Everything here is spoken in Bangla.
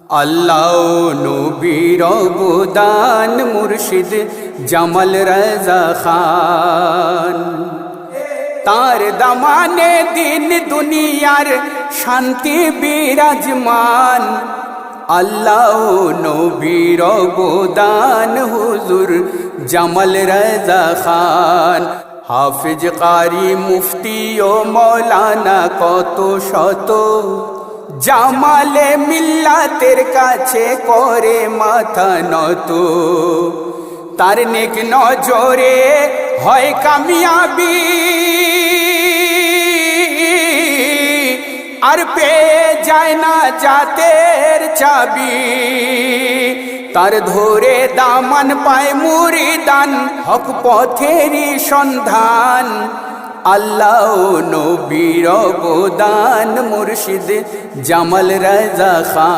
আল্লাহ নবীর অবদান মুর্শিদ জামাল রাজা খান, তার দামানে দিন দুনিয়ার শান্তি বিরাজমান। আল্লাহ নবীর অবদান হুজুর জামাল রাজা খান, হাফিজ কারি মুফতি ও মৌলানা কত শত, জামালে মিল্লাতের কাছে করে মাথা নত। তার নেক নজরে হয় কামিয়াবি, আর পেয়ে যায় না জাতের চাবি। তার ধরে দামান পায় মুরিদান, হক পথেরই সন্ধান। আল্লাহ নবীর অবদান মুর্শিদ জামাল রাজা খান।